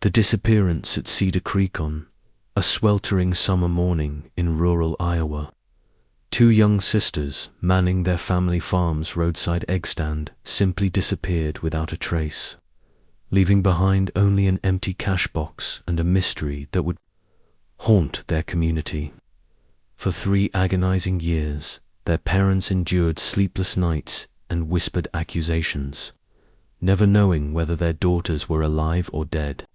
The disappearance at Cedar Creek on a sweltering summer morning in rural Iowa. Two young sisters, manning their family farm's roadside egg stand, simply disappeared without a trace, leaving behind only an empty cash box and a mystery that would haunt their community. For 3 agonizing years, their parents endured sleepless nights and whispered accusations, never knowing whether their daughters were alive or dead.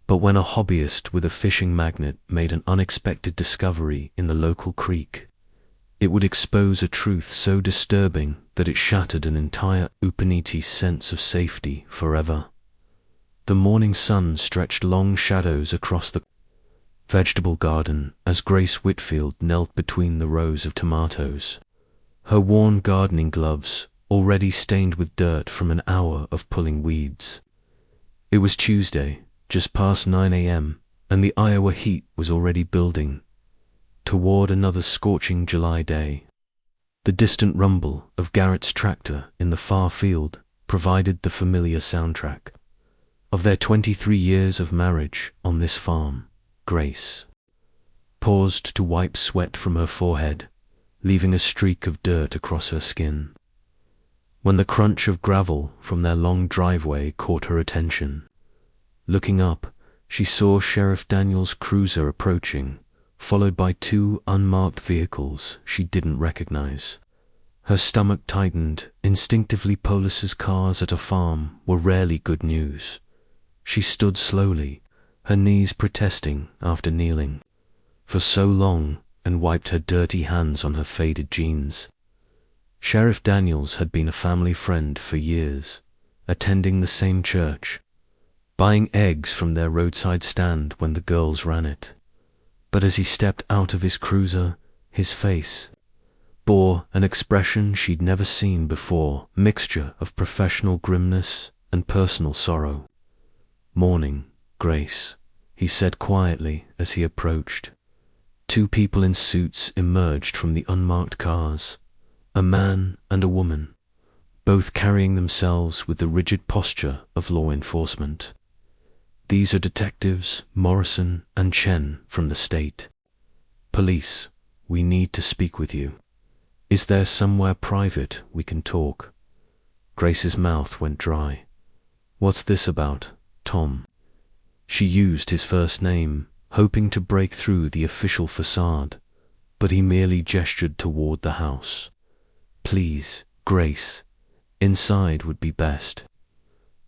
But when a hobbyist with a fishing magnet made an unexpected discovery in the local creek, it would expose a truth so disturbing that it shattered an entire Upaniti's sense of safety forever. The morning sun stretched long shadows across the vegetable garden as Grace Whitfield knelt between the rows of tomatoes, her worn gardening gloves already stained with dirt from an hour of pulling weeds. It was Tuesday, just past 9 a.m., and the Iowa heat was already building toward another scorching July day. The distant rumble of Garrett's tractor in the far field provided the familiar soundtrack of their 23 years of marriage on this farm. Grace paused to wipe sweat from her forehead, leaving a streak of dirt across her skin, when the crunch of gravel from their long driveway caught her attention. Looking up, she saw Sheriff Daniels' cruiser approaching, followed by 2 unmarked vehicles she didn't recognize. Her stomach tightened. Instinctively, Polis's cars at a farm were rarely good news. She stood slowly, her knees protesting after kneeling for so long, and wiped her dirty hands on her faded jeans. Sheriff Daniels had been a family friend for years, attending the same church, buying eggs from their roadside stand when the girls ran it. But as he stepped out of his cruiser, his face bore an expression she'd never seen before, mixture of professional grimness and personal sorrow. "Morning, Grace," he said quietly as he approached. 2 people in suits emerged from the unmarked cars, a man and a woman, both carrying themselves with the rigid posture of law enforcement. "These are Detectives Morrison and Chen from the state police. We need to speak with you. Is there somewhere private we can talk?" Grace's mouth went dry. "What's this about, Tom?" She used his first name, hoping to break through the official facade, but he merely gestured toward the house. "Please, Grace, inside would be best."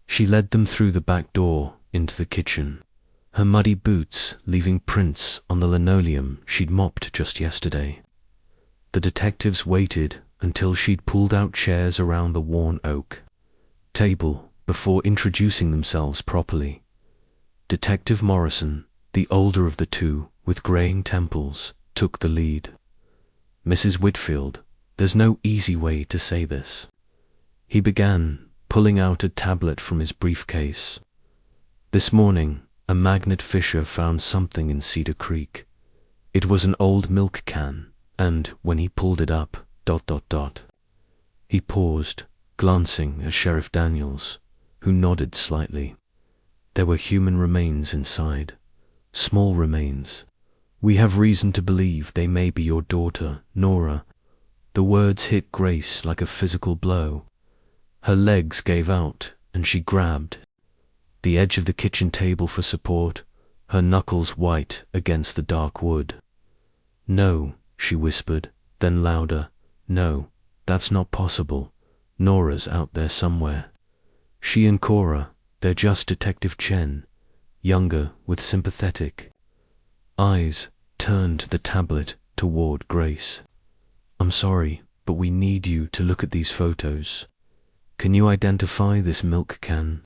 She led them through the back door into the kitchen, her muddy boots leaving prints on the linoleum she'd mopped just yesterday. The detectives waited until she'd pulled out chairs around the worn oak table before introducing themselves properly. Detective Morrison, the older of the 2 with graying temples, took the lead. "Mrs. Whitfield, there's no easy way to say this," he began, pulling out a tablet from his briefcase. "This morning, a magnet fisher found something in Cedar Creek. It was an old milk can, and when he pulled it up, ... He paused, glancing at Sheriff Daniels, who nodded slightly. "There were human remains inside, small remains. We have reason to believe they may be your daughter, Nora." The words hit Grace like a physical blow. Her legs gave out, and she grabbed the edge of the kitchen table for support, her knuckles white against the dark wood. "No," she whispered, then louder. "No, that's not possible. Nora's out there somewhere. She and Cora, they're just Detective Chen, younger with sympathetic eyes, turned the tablet toward Grace. "I'm sorry, but we need you to look at these photos. Can you identify this milk can?"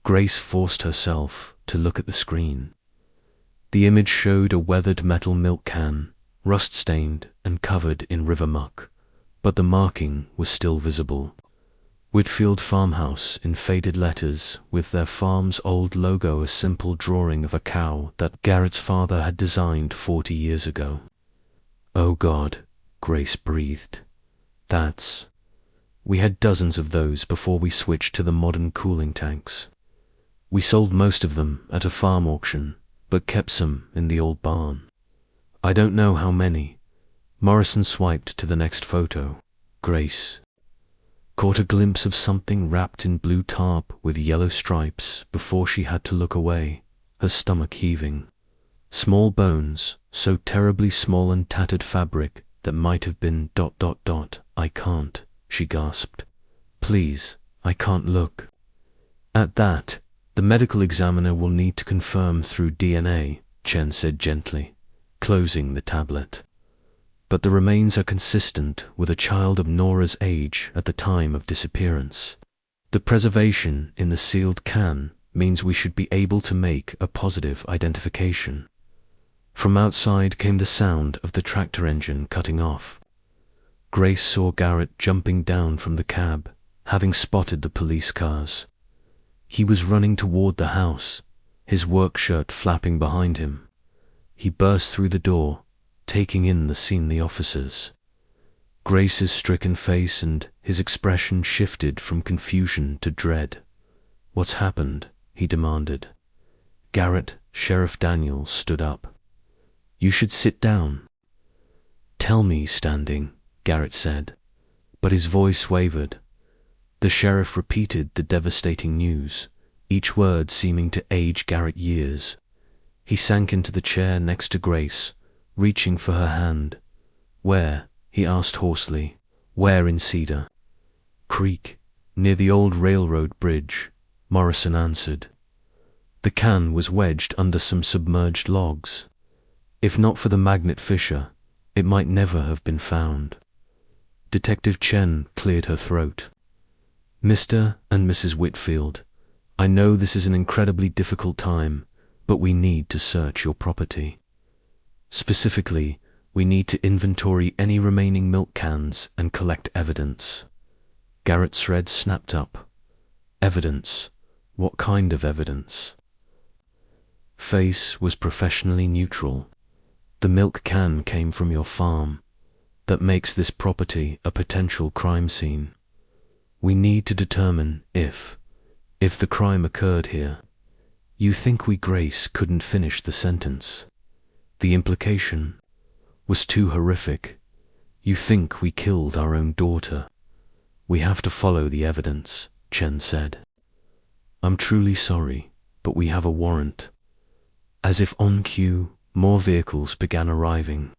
Grace forced herself to look at the screen. The image showed a weathered metal milk can, rust-stained and covered in river muck, but the marking was still visible. Whitfield Farmhouse in faded letters, with their farm's old logo, a simple drawing of a cow that Garrett's father had designed 40 years ago. "Oh God," Grace breathed. We had dozens of those before we switched to the modern cooling tanks. We sold most of them at a farm auction, but kept some in the old barn. I don't know how many. Morrison swiped to the next photo. Grace caught a glimpse of something wrapped in blue tarp with yellow stripes before she had to look away, her stomach heaving. Small bones, so terribly small and tattered fabric that might have been ... I can't, she gasped. Please, I can't look. At that, the medical examiner will need to confirm through DNA, Chen said gently, closing the tablet. But the remains are consistent with a child of Nora's age at the time of disappearance. The preservation in the sealed can means we should be able to make a positive identification. From outside came the sound of the tractor engine cutting off. Grace saw Garrett jumping down from the cab, having spotted the police cars. He was running toward the house, his work shirt flapping behind him. He burst through the door, taking in the scene the officers. Grace's stricken face and his expression shifted from confusion to dread. What's happened? He demanded. Garrett, Sheriff Daniels, stood up. You should sit down. Tell me, standing, Garrett said, but his voice wavered. The sheriff repeated the devastating news, each word seeming to age Garrett years. He sank into the chair next to Grace, reaching for her hand. Where? He asked hoarsely. Where in Cedar Creek? Near the old railroad bridge, Morrison answered. The can was wedged under some submerged logs. If not for the magnet fissure, it might never have been found. Detective Chen cleared her throat. Mr. and Mrs. Whitfield, I know this is an incredibly difficult time, but we need to search your property. Specifically, we need to inventory any remaining milk cans and collect evidence. Garrett's thread snapped up. Evidence? What kind of evidence? Face was professionally neutral. The milk can came from your farm. That makes this property a potential crime scene. We need to determine if the crime occurred here. You think Grace couldn't finish the sentence. The implication was too horrific. You think we killed our own daughter. We have to follow the evidence, Chen said. I'm truly sorry, but we have a warrant. As if on cue, more vehicles began arriving.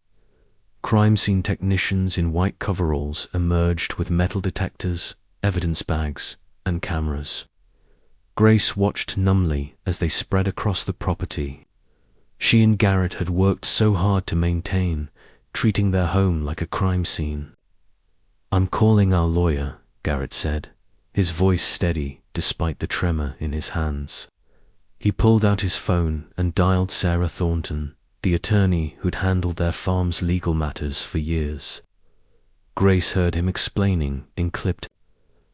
Crime scene technicians in white coveralls emerged with metal detectors, evidence bags, and cameras. Grace watched numbly as they spread across the property. She and Garrett had worked so hard to maintain, treating their home like a crime scene. I'm calling our lawyer, Garrett said, his voice steady despite the tremor in his hands. He pulled out his phone and dialed Sarah Thornton, the attorney who'd handled their farm's legal matters for years. Grace heard him explaining in clipped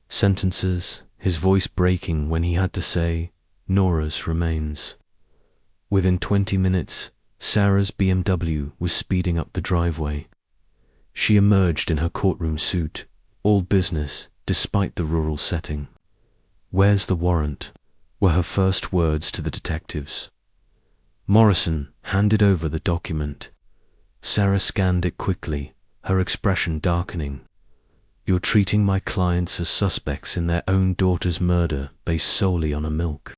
sentences, his voice breaking when he had to say, Nora's remains. Within 20 minutes, Sarah's BMW was speeding up the driveway. She emerged in her courtroom suit, all business despite the rural setting. Where's the warrant? Were her first words to the detectives. Morrison handed over the document. Sarah scanned it quickly, her expression darkening. You're treating my clients as suspects in their own daughter's murder based solely on a milk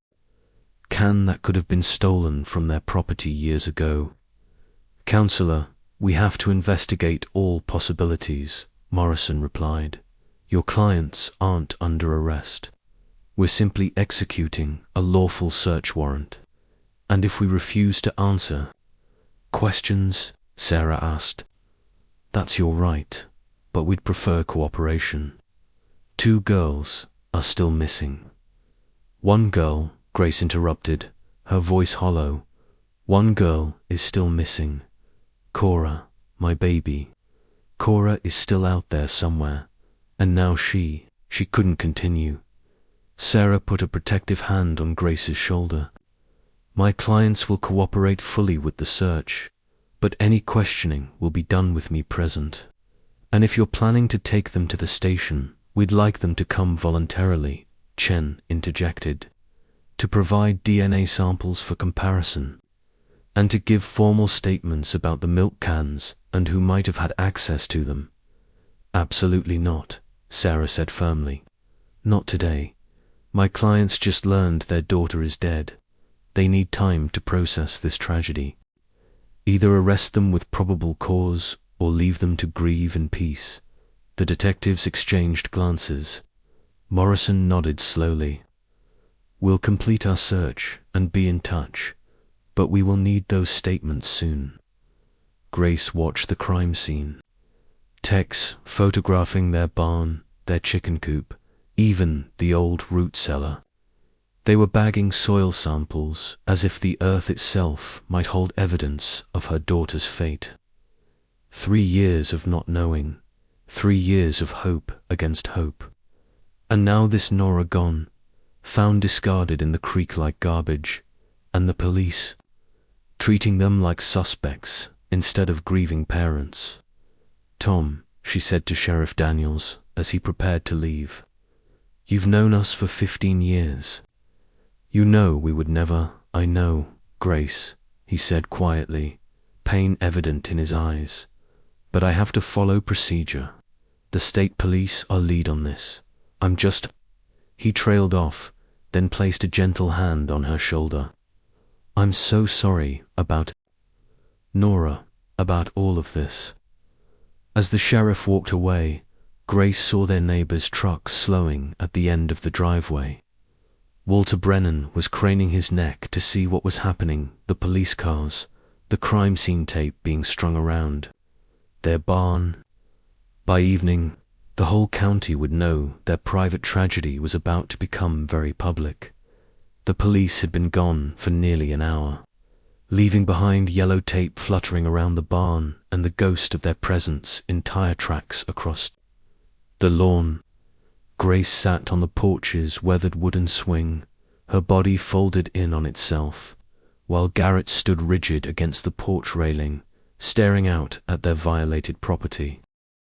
can that could have been stolen from their property years ago. Counselor, we have to investigate all possibilities, Morrison replied. Your clients aren't under arrest. We're simply executing a lawful search warrant. And if we refuse to answer questions, Sarah asked. That's your right, but we'd prefer cooperation. 2 girls are still missing. 1 girl, Grace interrupted, her voice hollow. 1 girl is still missing. Cora, my baby. Cora is still out there somewhere, and now she couldn't continue. Sarah put a protective hand on Grace's shoulder. My clients will cooperate fully with the search, but any questioning will be done with me present. And if you're planning to take them to the station, we'd like them to come voluntarily, Chen interjected. to provide DNA samples for comparison, and to give formal statements about the milk cans and who might have had access to them. Absolutely not, Sarah said firmly. Not today. My clients just learned their daughter is dead. They need time to process this tragedy. Either arrest them with probable cause or leave them to grieve in peace. The detectives exchanged glances. Morrison nodded slowly. We'll complete our search and be in touch, but we will need those statements soon. Grace watched the crime scene. Techs photographing their barn, their chicken coop, even the old root cellar. They were bagging soil samples as if the earth itself might hold evidence of her daughter's fate. 3 years of not knowing, 3 years of hope against hope. And now this Nora gone, found discarded in the creek like garbage, and the police treating them like suspects instead of grieving parents. Tom, she said to Sheriff Daniels as he prepared to leave, you've known us for 15 years. You know we would never. I know, Grace, he said quietly, pain evident in his eyes. But I have to follow procedure. The state police are lead on this. I'm just... He trailed off, then placed a gentle hand on her shoulder. I'm so sorry about... Nora, about all of this. As the sheriff walked away, Grace saw their neighbor's truck slowing at the end of the driveway. Walter Brennan was craning his neck to see what was happening, the police cars, the crime scene tape being strung around, their barn. By evening, the whole county would know their private tragedy was about to become very public. The police had been gone for nearly an hour, leaving behind yellow tape fluttering around the barn and the ghost of their presence in tire tracks across the lawn. Grace sat on the porch's weathered wooden swing, her body folded in on itself, while Garrett stood rigid against the porch railing, staring out at their violated property.